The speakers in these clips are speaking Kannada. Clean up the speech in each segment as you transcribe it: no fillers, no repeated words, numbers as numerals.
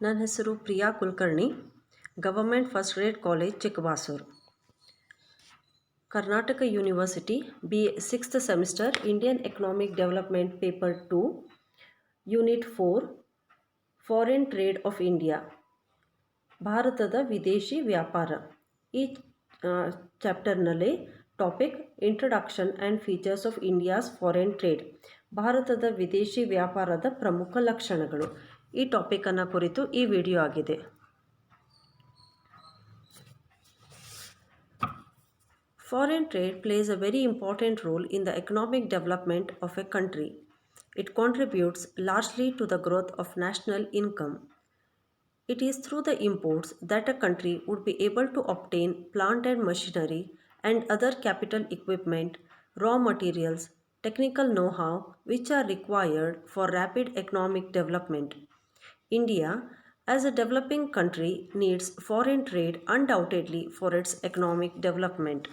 ನನ್ನ ಹೆಸರು Priya Kulkarni, government first grade college Chikkabasur. Karnataka university sixth semester Indian economic development paper 2 unit 4 foreign trade of India, ಭಾರತದ ವಿದೇಶಿ ವ್ಯಾಪಾರ. ಈ ಚಾಪ್ಟರ್ನಲ್ಲಿ topic introduction and features of India's foreign trade, ಭಾರತದ ವಿದೇಶಿ ವ್ಯಾಪಾರದ ಪ್ರಮುಖ ಲಕ್ಷಣಗಳು. ಈ ಟಾಪಿಕನ್ನು ಕುರಿತು ಈ ವಿಡಿಯೋ ಆಗಿದೆ. Foreign trade plays a very important role in the economic development of a country. It contributes largely to the growth of national income. It is through the imports that a country would be able to obtain plant and machinery and other capital equipment, raw materials, technical know-how which are required for rapid economic development. India, as a developing country, needs foreign trade undoubtedly for its economic development.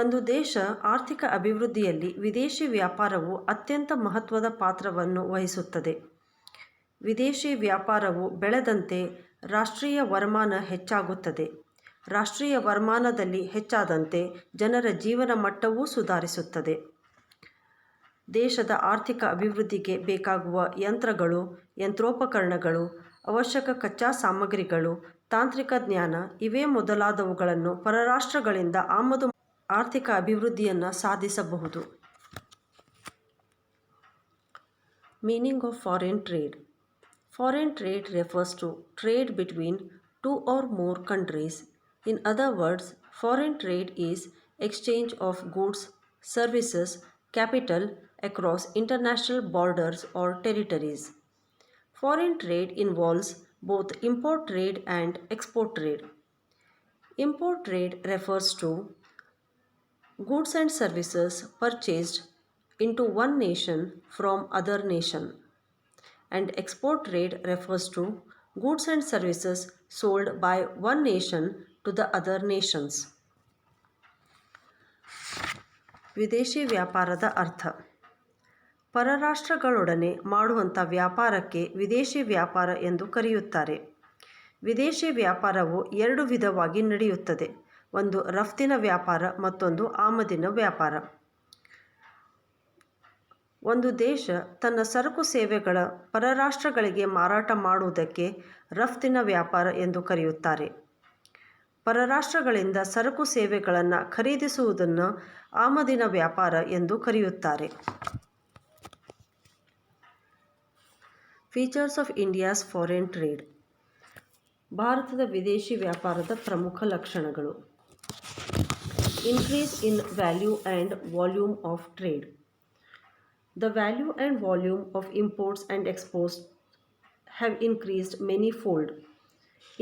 ಒಂದು ದೇಶ ಆರ್ಥಿಕ ಅಭಿವೃದ್ಧಿಯಲ್ಲಿ ವಿದೇಶಿ ವ್ಯಾಪಾರವು ಅತ್ಯಂತ ಮಹತ್ವದ ಪಾತ್ರವನ್ನು ವಹಿಸುತ್ತದೆ. ವಿದೇಶಿ ವ್ಯಾಪಾರವು ಬೆಳೆದಂತೆ ರಾಷ್ಟ್ರೀಯ ವರಮಾನ ಹೆಚ್ಚಾಗುತ್ತದೆ. ರಾಷ್ಟ್ರೀಯ ವರಮಾನದಲ್ಲಿ ಹೆಚ್ಚಾದಂತೆ ಜನರ ಜೀವನ ಮಟ್ಟವೂ ಸುಧಾರಿಸುತ್ತದೆ. ದೇಶದ ಆರ್ಥಿಕ ಅಭಿವೃದ್ಧಿಗೆ ಬೇಕಾಗುವ ಯಂತ್ರಗಳು, ಯಂತ್ರೋಪಕರಣಗಳು, ಅವಶ್ಯಕ ಕಚ್ಚಾ ಸಾಮಗ್ರಿಗಳು, ತಾಂತ್ರಿಕ ಜ್ಞಾನ ಇವೇ ಮೊದಲಾದವುಗಳನ್ನು ಪರರಾಷ್ಟ್ರಗಳಿಂದ ಆಮದು ಆರ್ಥಿಕ ಅಭಿವೃದ್ಧಿಯನ್ನು ಸಾಧಿಸಬಹುದು. Meaning of foreign trade. Foreign trade refers to trade between two or more countries. In other words, foreign trade is exchange of goods, services, capital across international borders or territories. Foreign trade involves both import trade and export trade. Import trade refers to goods and services purchased into one nation from other nation, and export trade refers to goods and services sold by one nation to the other nations. ವಿದೇಶಿ ವ್ಯಾಪಾರದ ಅರ್ಥ. ಪರರಾಷ್ಟ್ರಗಳೊಡನೆ ಮಾಡುವಂಥ ವ್ಯಾಪಾರಕ್ಕೆ ವಿದೇಶಿ ವ್ಯಾಪಾರ ಎಂದು ಕರೆಯುತ್ತಾರೆ. ವಿದೇಶಿ ವ್ಯಾಪಾರವು ಎರಡು ವಿಧವಾಗಿ ನಡೆಯುತ್ತದೆ. ಒಂದು ರಫ್ತಿನ ವ್ಯಾಪಾರ, ಮತ್ತೊಂದು ಆಮದಿನ ವ್ಯಾಪಾರ. ಒಂದು ದೇಶ ತನ್ನ ಸರಕು ಸೇವೆಗಳ ಪರರಾಷ್ಟ್ರಗಳಿಗೆ ಮಾರಾಟ ಮಾಡುವುದಕ್ಕೆ ರಫ್ತಿನ ವ್ಯಾಪಾರ ಎಂದು ಕರೆಯುತ್ತಾರೆ. ಪರರಾಷ್ಟ್ರಗಳಿಂದ ಸರಕು ಸೇವೆಗಳನ್ನು ಖರೀದಿಸುವುದನ್ನು ಆಮದಿನ ವ್ಯಾಪಾರ ಎಂದು ಕರೆಯುತ್ತಾರೆ. Features of India's foreign trade, ಭಾರತದ ವಿದೇಶಿ ವ್ಯಾಪಾರದ ಪ್ರಮುಖ ಲಕ್ಷಣಗಳು. Increase in value and volume of trade. The value and volume of imports and exports have increased many-fold.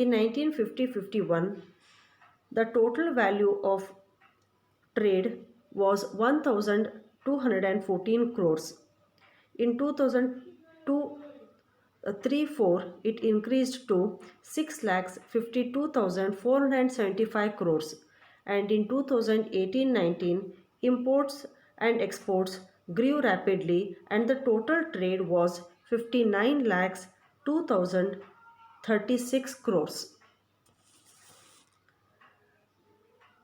In 1950-51, the total value of trade was 1,214 crores. In 2002-3-4, it increased to 6,52,475 crores. And in 2018-19, imports and exports grew rapidly and the total trade was 59,02,036 crores.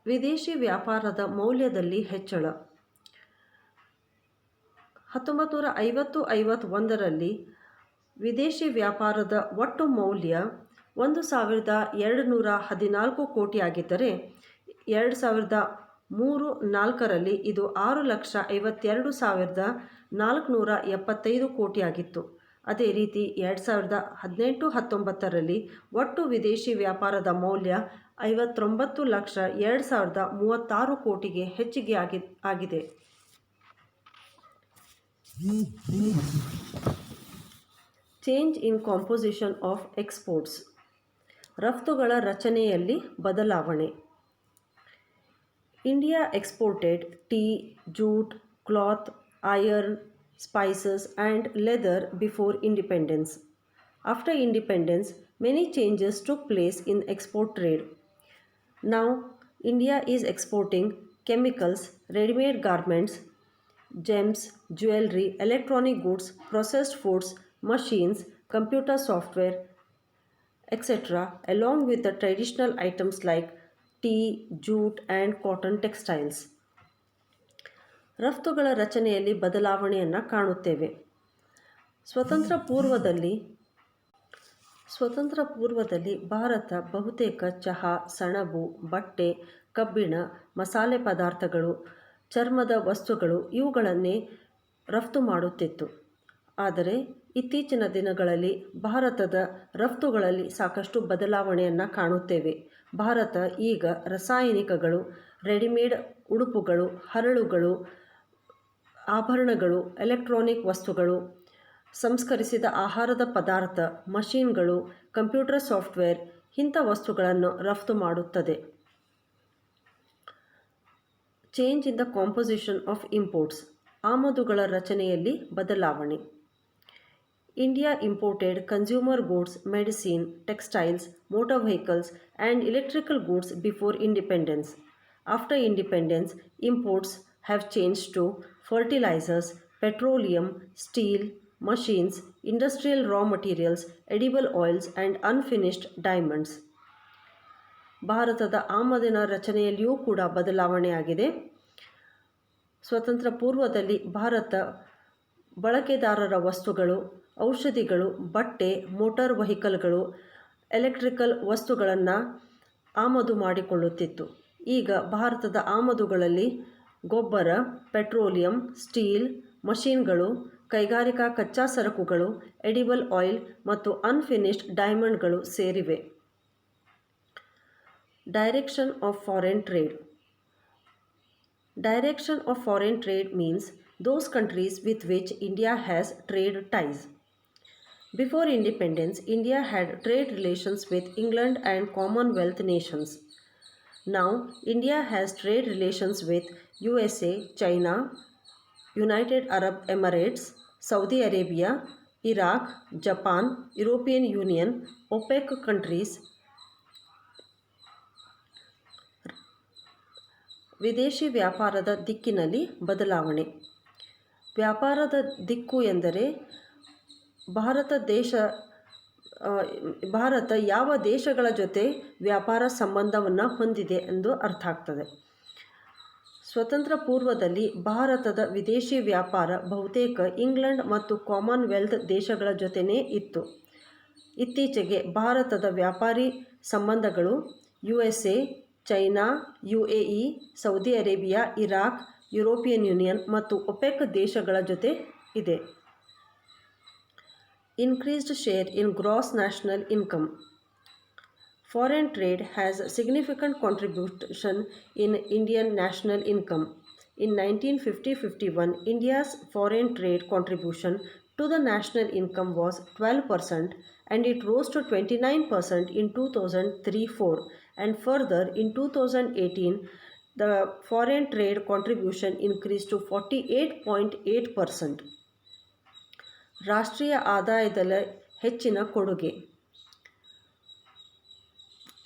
ವಿದೇಶಿ ವ್ಯಾಪಾರದ ಮೌಲ್ಯದಲ್ಲಿ ಹೆಚ್ಚಳ. 1950-51ರಲ್ಲಿ ವಿದೇಶಿ ವ್ಯಾಪಾರದ ಒಟ್ಟು ಮೌಲ್ಯ 1,214 ಕೋಟಿಯಾಗಿದ್ದರೆ 2003-4ರಲ್ಲಿ ಇದು 6,52,475 ಕೋಟಿಯಾಗಿತ್ತು. ಅದೇ ರೀತಿ 2018-19ರಲ್ಲಿ ಒಟ್ಟು ವಿದೇಶಿ ವ್ಯಾಪಾರದ ಮೌಲ್ಯ 59,02,036 ಕೋಟಿಗೆ ಹೆಚ್ಚಿಗೆ ಆಗಿದೆ. Change in composition of exports, ರಫ್ತುಗಳ ರಚನೆಯಲ್ಲಿ ಬದಲಾವಣೆ. India exported tea, jute, cloth, iron, spices and leather before independence. After independence, many changes took place in export trade. Now, India is exporting chemicals, ready-made garments, gems, jewelry, electronic goods, processed foods, machines, computer software, etc., along with the traditional items like tea, jute, and cotton textiles. ರಫ್ತುಗಳ ರಚನೆಯಲ್ಲಿ ಬದಲಾವಣೆಯನ್ನು ಕಾಣುತ್ತೇವೆ. ಸ್ವತಂತ್ರ ಪೂರ್ವದಲ್ಲಿ ಭಾರತ ಬಹುತೇಕ ಚಹಾ, ಸೆಣಬು, ಬಟ್ಟೆ, ಕಬ್ಬಿಣ, ಮಸಾಲೆ ಪದಾರ್ಥಗಳು, ಚರ್ಮದ ವಸ್ತುಗಳು ಇವುಗಳನ್ನೇ ರಫ್ತು ಮಾಡುತ್ತಿತ್ತು. ಆದರೆ ಇತ್ತೀಚಿನ ದಿನಗಳಲ್ಲಿ ಭಾರತದ ರಫ್ತುಗಳಲ್ಲಿ ಸಾಕಷ್ಟು ಬದಲಾವಣೆಯನ್ನು ಕಾಣುತ್ತೇವೆ. ಭಾರತ ಈಗ ರಾಸಾಯನಿಕಗಳು, ರೆಡಿಮೇಡ್ ಉಡುಪುಗಳು, ಹರಳುಗಳು, ಆಭರಣಗಳು, ಎಲೆಕ್ಟ್ರಾನಿಕ್ ವಸ್ತುಗಳು, ಸಂಸ್ಕರಿಸಿದ ಆಹಾರದ ಪದಾರ್ಥ, ಮಷೀನ್ಗಳು, ಕಂಪ್ಯೂಟರ್ ಸಾಫ್ಟ್ವೇರ್ ಇಂಥ ವಸ್ತುಗಳನ್ನು ರಫ್ತು ಮಾಡುತ್ತದೆ. Change in the composition of imports. ಆಮದುಗಳ ರಚನೆಯಲ್ಲಿ ಬದಲಾವಣೆ. India imported consumer goods, medicine, textiles, motor vehicles, and electrical goods before independence. After independence, imports have changed to fertilizers, petroleum, steel, machines, industrial raw materials, edible oils, and unfinished diamonds. ಭಾರತದ ಆಮದಿನ ರಚನೆಯಲ್ಲಿಯೂ ಕೂಡ ಬದಲಾವಣೆಯಾಗಿದೆ. ಸ್ವತಂತ್ರ ಪೂರ್ವದಲ್ಲಿ ಭಾರತ ಬಳಕೆದಾರರ ವಸ್ತುಗಳು, ಔಷಧಿಗಳು, ಬಟ್ಟೆ, ಮೋಟಾರ್ ವೆಹಿಕಲ್ಗಳು, ಎಲೆಕ್ಟ್ರಿಕಲ್ ವಸ್ತುಗಳನ್ನು ಆಮದು ಮಾಡಿಕೊಳ್ಳುತ್ತಿತ್ತು. ಈಗ ಭಾರತದ ಆಮದುಗಳಲ್ಲಿ ಗೊಬ್ಬರ, ಪೆಟ್ರೋಲಿಯಂ, ಸ್ಟೀಲ್, ಮಷೀನ್ಗಳು, ಕೈಗಾರಿಕಾ ಕಚ್ಚಾ ಸರಕುಗಳು, ಎಡಿಬಲ್ ಆಯಿಲ್ ಮತ್ತು ಅನ್ಫಿನಿಶ್ಡ್ ಡೈಮಂಡ್ಗಳು ಸೇರಿವೆ. Direction of foreign trade. Direction of foreign trade means those countries with which India has trade ties. Before independence, India had trade relations with England and Commonwealth nations. Now, India has trade relations with USA, China, United Arab Emirates, Saudi Arabia, Iraq, Japan, European Union, OPEC countries. ವಿದೇಶಿ ವ್ಯಾಪಾರದ ದಿಕ್ಕಿನಲ್ಲಿ ಬದಲಾವಣೆ. ವ್ಯಾಪಾರದ ದಿಕ್ಕು ಎಂದರೆ ಭಾರತ ಯಾವ ದೇಶಗಳ ಜೊತೆ ವ್ಯಾಪಾರ ಸಂಬಂಧವನ್ನು ಹೊಂದಿದೆ ಎಂದು ಅರ್ಥ ಆಗ್ತದೆ. ಸ್ವತಂತ್ರ ಪೂರ್ವದಲ್ಲಿ ಭಾರತದ ವಿದೇಶಿ ವ್ಯಾಪಾರ ಬಹುತೇಕ ಇಂಗ್ಲೆಂಡ್ ಮತ್ತು ಕಾಮನ್ವೆಲ್ತ್ ದೇಶಗಳ ಜೊತೆನೇ ಇತ್ತು. ಇತ್ತೀಚೆಗೆ ಭಾರತದ ವ್ಯಾಪಾರಿ ಸಂಬಂಧಗಳು USA, China, UAE, Saudi Arabia, Iraq, European union ಮತ್ತು ಒಪೆಕ್ ದೇಶಗಳ ಜೊತೆ ಇದೆ. Increased share in gross national income. Foreign trade has a significant contribution in Indian national income. In 1950-51, India's foreign trade contribution to the national income was 12% and it rose to 29% in 2003-4, and further in 2018 the foreign trade contribution increased to 48.8%. ರಾಷ್ಟ್ರೀಯ ಆದಾಯದಲ್ಲಿ ಹೆಚ್ಚಿನ ಕೊಡುಗೆ.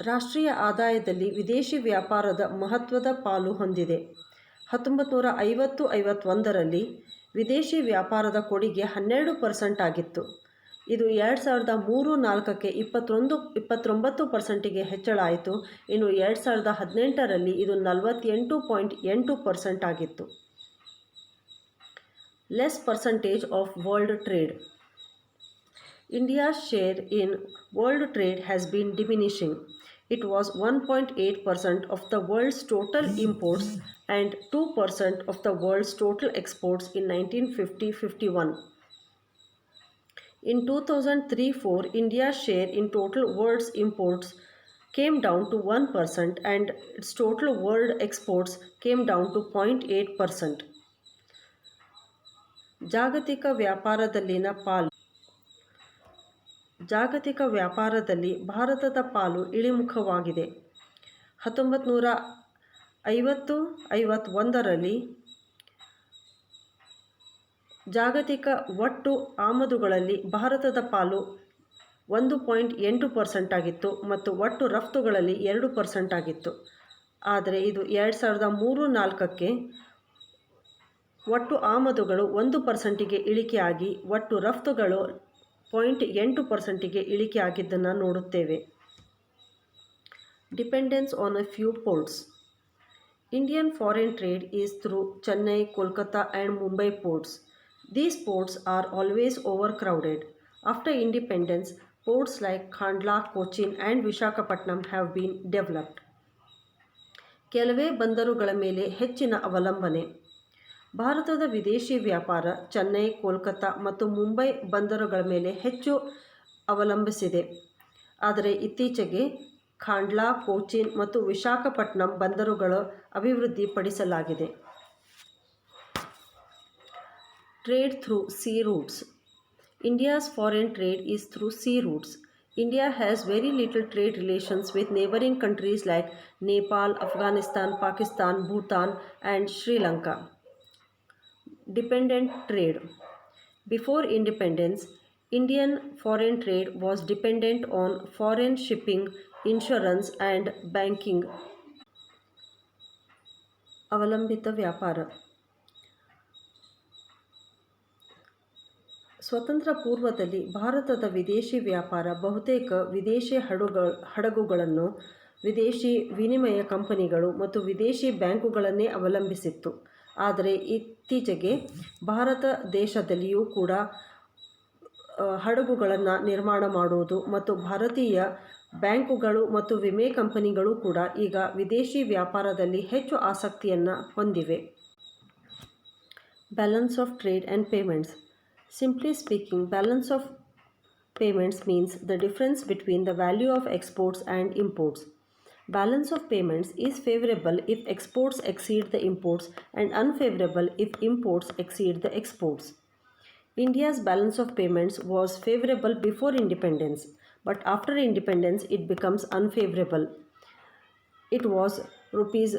ರಾಷ್ಟ್ರೀಯ ಆದಾಯದಲ್ಲಿ ವಿದೇಶಿ ವ್ಯಾಪಾರದ ಮಹತ್ವದ ಪಾಲು ಹೊಂದಿದೆ. 1950-51ರಲ್ಲಿ ವಿದೇಶಿ ವ್ಯಾಪಾರದ ಕೊಡುಗೆ 12% ಆಗಿತ್ತು. ಇದು 2003-4ಕ್ಕೆ 29%ಗೆ ಹೆಚ್ಚಳ ಆಯಿತು. ಇನ್ನು 2018ರಲ್ಲಿ ಇದು 48.8% ಆಗಿತ್ತು. Less percentage of world trade. India's share in world trade has been diminishing. It was 1.8% of the world's total imports and 2% of the world's total exports in 1950-51. In 2003-4, India's share in total world's imports came down to 1% and its total world exports came down to 0.8%. ಜಾಗತಿಕ ವ್ಯಾಪಾರದಲ್ಲಿ ಭಾರತದ ಪಾಲು ಇಳಿಮುಖವಾಗಿದೆ. 1950-51ರಲ್ಲಿ ಜಾಗತಿಕ ಒಟ್ಟು ಆಮದುಗಳಲ್ಲಿ ಭಾರತದ ಪಾಲು 1.8% ಆಗಿತ್ತು ಮತ್ತು ಒಟ್ಟು ರಫ್ತುಗಳಲ್ಲಿ 2% ಆಗಿತ್ತು. ಆದರೆ ಇದು 2003-4ಕ್ಕೆ ಒಟ್ಟು ಆಮದುಗಳು 1%ಗೆ ಇಳಿಕೆಯಾಗಿ ಒಟ್ಟು ರಫ್ತುಗಳು 0.8%ಗೆ ಇಳಿಕೆಯಾಗಿದ್ದನ್ನು ನೋಡುತ್ತೇವೆ. Dependence on a few ports. Indian foreign trade is through Chennai, Kolkata and Mumbai ports. These ports are always overcrowded. After independence, ports like Khandla, Cochin and Visakhapatnam have been developed. ಕೆಲವೇ ಬಂದರುಗಳ ಮೇಲೆ ಹೆಚ್ಚಿನ ಅವಲಂಬನೆ. ಭಾರತದ ವಿದೇಶಿ ವ್ಯಾಪಾರ ಚೆನ್ನೈ, ಕೋಲ್ಕತ್ತಾ ಮತ್ತು ಮುಂಬೈ ಬಂದರುಗಳ ಮೇಲೆ ಹೆಚ್ಚು ಅವಲಂಬಿಸಿದೆ. ಆದರೆ ಇತ್ತೀಚೆಗೆ ಖಾಂಡ್ಲಾ, ಕೋಚಿನ್ ಮತ್ತು ವಿಶಾಖಪಟ್ಟಣಂ ಬಂದರುಗಳು ಅಭಿವೃದ್ಧಿಪಡಿಸಲಾಗಿದೆ. Trade through sea routes. India's foreign trade is through sea routes. India has very little trade relations with neighboring countries like Nepal, Afghanistan, Pakistan, Bhutan and Sri Lanka. Dependent trade. Before independence, Indian foreign trade was dependent on foreign shipping, insurance and banking. ಅವಲಂಬಿತ ವ್ಯಾಪಾರ. ಸ್ವತಂತ್ರ ಪೂರ್ವದಲ್ಲಿ ಭಾರತದ ವಿದೇಶಿ ವ್ಯಾಪಾರ ಬಹುತೇಕ ವಿದೇಶಿ ಹಡಗುಗಳನ್ನು, ವಿದೇಶಿ ವಿನಿಮಯ ಕಂಪನಿಗಳು ಮತ್ತು ವಿದೇಶಿ ಬ್ಯಾಂಕುಗಳನ್ನೇ ಅವಲಂಬಿಸಿತ್ತು. ಆದರೆ ಇತ್ತೀಚೆಗೆ ಭಾರತ ದೇಶದಲ್ಲಿಯೂ ಕೂಡ ಹಡಗುಗಳನ್ನು ನಿರ್ಮಾಣ ಮಾಡುವುದು ಮತ್ತು ಭಾರತೀಯ ಬ್ಯಾಂಕುಗಳು ಮತ್ತು ವಿಮೆ ಕಂಪನಿಗಳು ಕೂಡ ಈಗ ವಿದೇಶಿ ವ್ಯಾಪಾರದಲ್ಲಿ ಹೆಚ್ಚು ಆಸಕ್ತಿಯನ್ನು ಹೊಂದಿವೆ. Balance of trade and payments. Simply speaking, balance of payments means the difference between the value of exports and imports. Balance of payments is favorable if exports exceed the imports and unfavorable if imports exceed the exports. India's balance of payments was favorable before independence, but after independence it becomes unfavorable. It was rupees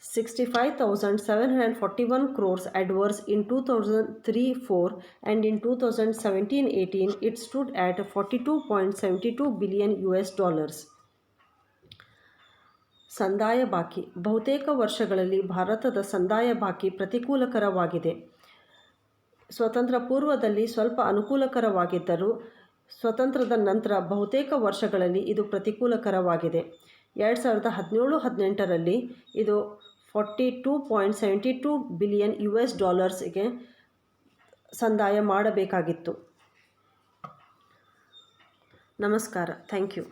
65,741 crores adverse in 2003-04 and in 2017-18 it stood at $42.72 billion. ಸಂದಾಯ ಬಾಕಿ. ಬಹುತೇಕ ವರ್ಷಗಳಲ್ಲಿ ಭಾರತದ ಸಂದಾಯ ಬಾಕಿ ಪ್ರತಿಕೂಲಕರವಾಗಿದೆ. ಸ್ವತಂತ್ರ ಪೂರ್ವದಲ್ಲಿ ಸ್ವಲ್ಪ ಅನುಕೂಲಕರವಾಗಿದ್ದರೂ ಸ್ವತಂತ್ರದ ನಂತರ ಬಹುತೇಕ ವರ್ಷಗಳಲ್ಲಿ ಇದು ಪ್ರತಿಕೂಲಕರವಾಗಿದೆ. 2017-18ರಲ್ಲಿ ಇದು $42.72 ಬಿಲಿಯನ್ ಗೆ ಸಂದಾಯ ಮಾಡಬೇಕಾಗಿತ್ತು. ನಮಸ್ಕಾರ. Thank you.